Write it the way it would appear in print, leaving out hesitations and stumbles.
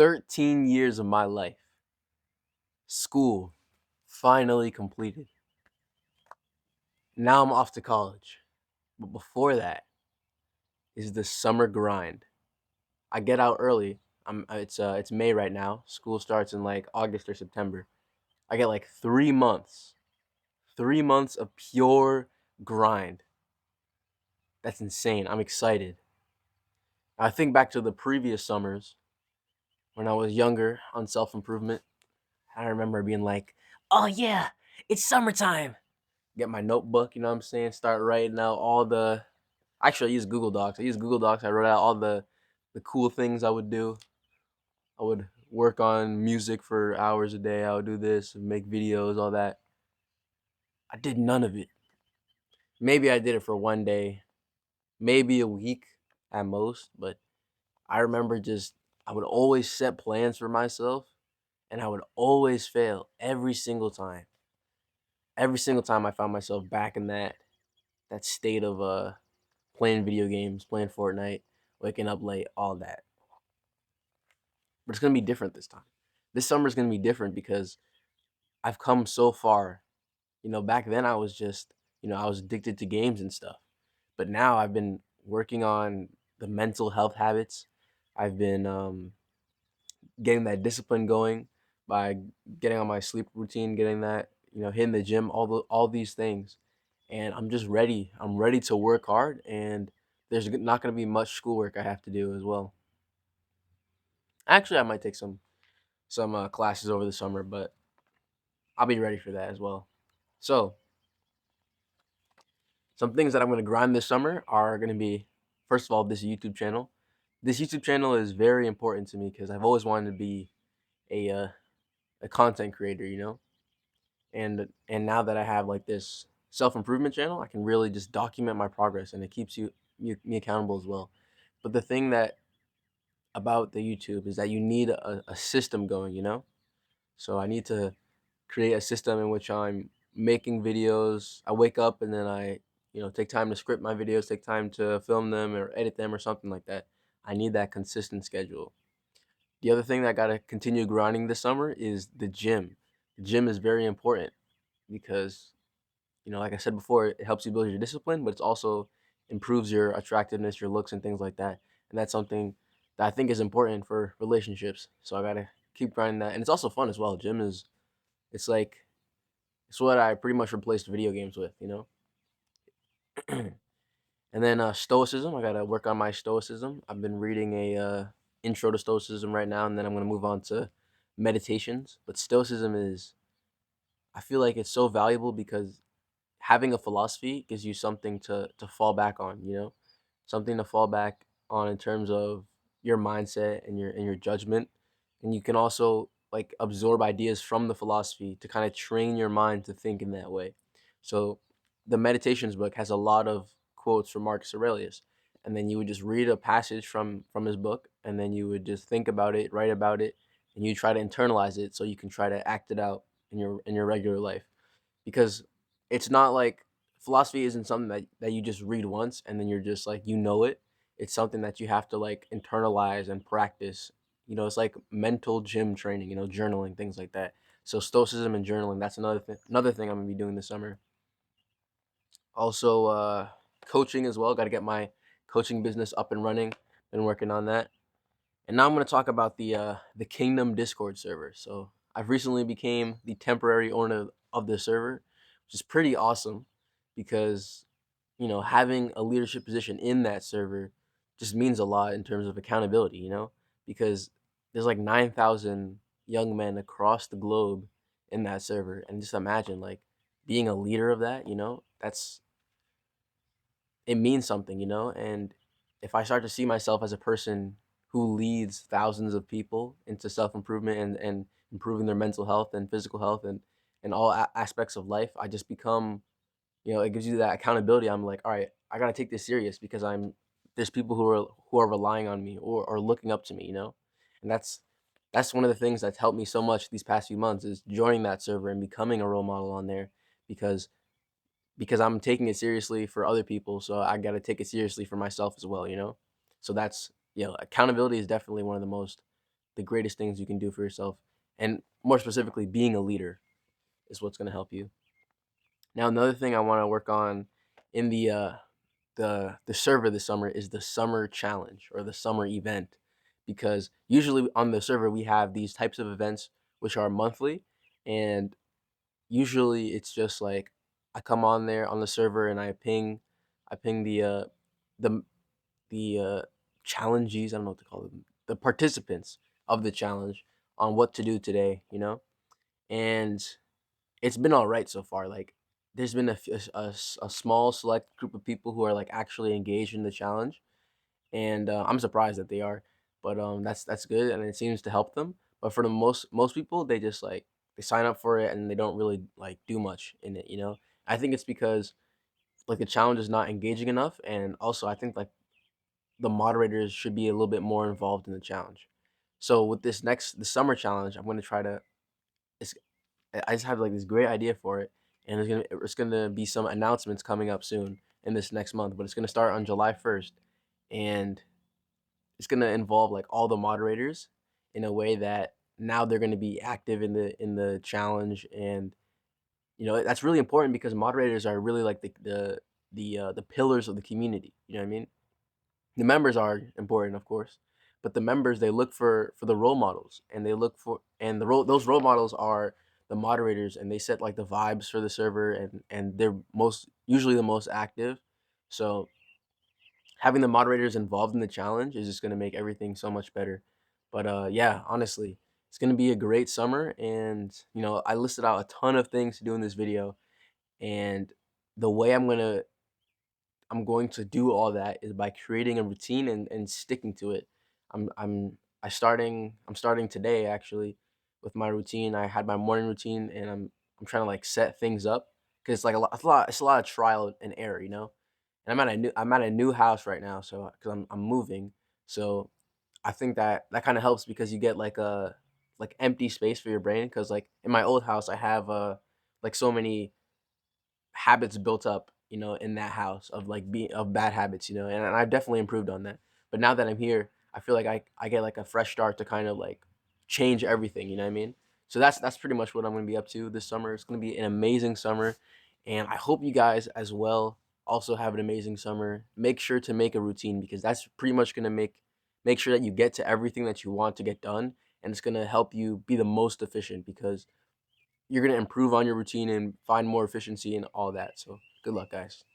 13 years of my life. School finally completed. Now I'm off to college. But before that is the summer grind. I get out early. It's May right now. School starts in like August or September. I get like 3 months. 3 months of pure grind. That's insane. I'm excited. I think back to the previous summers when I was younger on self-improvement. I remember being like, "Oh yeah, it's summertime." Get my notebook, you know what I'm saying? Start writing out all the actually I use Google Docs. I use Google Docs. I wrote out all the cool things I would do. I would work on music for hours a day. I would do this, make videos, all that. I did none of it. Maybe I did it for one day, maybe a week at most, but I remember just I would always set plans for myself and I would always fail every single time. Every single time I found myself back in that state of playing video games, playing Fortnite, waking up late, all that. But it's gonna be different this time. This summer is gonna be different because I've come so far. Back then I was just, I was addicted to games and stuff. But now I've been working on the mental health habits. I've been getting that discipline going by getting on my sleep routine, getting that, hitting the gym, all these things. And I'm just ready. I'm ready to work hard, and there's not going to be much schoolwork I have to do as well. Actually, I might take some classes over the summer, but I'll be ready for that as well. So, some things that I'm going to grind this summer are going to be, first of all, this YouTube channel. This YouTube channel is very important to me because I've always wanted to be a content creator, and now that I have like this self improvement channel, I can really just document my progress, and it keeps me accountable as well. But the thing that about the YouTube is that you need a system going, So I need to create a system in which I'm making videos. I wake up and then I, take time to script my videos, take time to film them or edit them or something like that. I need that consistent schedule. The other thing that I got to continue grinding this summer is the gym. The gym is very important because, like I said before, it helps you build your discipline, but it's also improves your attractiveness, your looks, and things like that. And that's something that I think is important for relationships. So I got to keep grinding that. And it's also fun as well. Gym is, it's like, it's what I pretty much replaced video games with. And then stoicism. I gotta work on my stoicism. I've been reading a intro to stoicism right now, and then I'm gonna move on to meditations. But stoicism is, I feel like it's so valuable because having a philosophy gives you something to fall back on. Something to fall back on in terms of your mindset and your judgment, and you can also like absorb ideas from the philosophy to kind of train your mind to think in that way. So the meditations book has a lot of quotes from Marcus Aurelius, and then you would just read a passage from his book, and then you would just think about it, write about it, and you try to internalize it so you can try to act it out in your regular life. Because it's not like philosophy isn't something that you just read once and then you're just like it. It's something that you have to like internalize and practice. It's like mental gym training, journaling, things like that. So stoicism and journaling, that's another thing I'm gonna be doing this summer. Also, coaching as well. Got to get my coaching business up and running. Been working on that. And now I'm going to talk about the Kingdom Discord server. So I've recently became the temporary owner of the server, which is pretty awesome because having a leadership position in that server just means a lot in terms of accountability. Because there's like 9,000 young men across the globe in that server, and just imagine like being a leader of that. That's it means something. And if I start to see myself as a person who leads thousands of people into self-improvement and improving their mental health and physical health and all aspects of life, I just become, it gives you that accountability. I'm like, all right, I got to take this serious because there's people who are relying on me or looking up to me. And that's one of the things that's helped me so much these past few months is joining that server and becoming a role model on there because I'm taking it seriously for other people, so I got to take it seriously for myself as well. So that's, accountability is definitely one of the most the greatest things you can do for yourself, and more specifically, being a leader is what's going to help you. Now, another thing I want to work on in the server this summer is the summer challenge or the summer event, because usually on the server we have these types of events which are monthly, and usually it's just like I come on there on the server and I ping the the challengees, I don't know what to call them, the participants of the challenge on what to do today, and it's been all right so far. Like, there's been a small select group of people who are like actually engaged in the challenge, and I'm surprised that they are. But that's good, and it seems to help them. But for the most people, they just like they sign up for it and they don't really like do much in it. I think it's because like the challenge is not engaging enough, and also I think like the moderators should be a little bit more involved in the challenge. So with the summer challenge, I'm gonna try to. It's, I just have like this great idea for it, and it's gonna be some announcements coming up soon in this next month. But it's gonna start on July 1st, and it's gonna involve like all the moderators in a way that now they're gonna be active in the challenge, and that's really important because moderators are really like the pillars of the community. You know what I mean? The members are important, of course, but the members, they look for the role models, and they look for and those role models are the moderators, and they set like the vibes for the server, and they're most usually the most active. So having the moderators involved in the challenge is just going to make everything so much better. But yeah, honestly, it's going to be a great summer, and I listed out a ton of things to do in this video, and the way I'm going to do all that is by creating a routine and sticking to it. I'm starting today actually with my routine. I had my morning routine, and I'm trying to like set things up because it's like it's a lot of trial and error. And I'm at a new house right now, so because I'm moving, so I think that kind of helps because you get like a like empty space for your brain, because like in my old house I have like so many habits built up, in that house of like being of bad habits, and I've definitely improved on that. But now that I'm here, I feel like I get like a fresh start to kind of like change everything. You know what I mean? So that's pretty much what I'm gonna be up to this summer. It's gonna be an amazing summer, and I hope you guys as well also have an amazing summer. Make sure to make a routine, because that's pretty much gonna make sure that you get to everything that you want to get done, and it's gonna help you be the most efficient, because you're going to improve on your routine and find more efficiency and all that. So good luck, guys.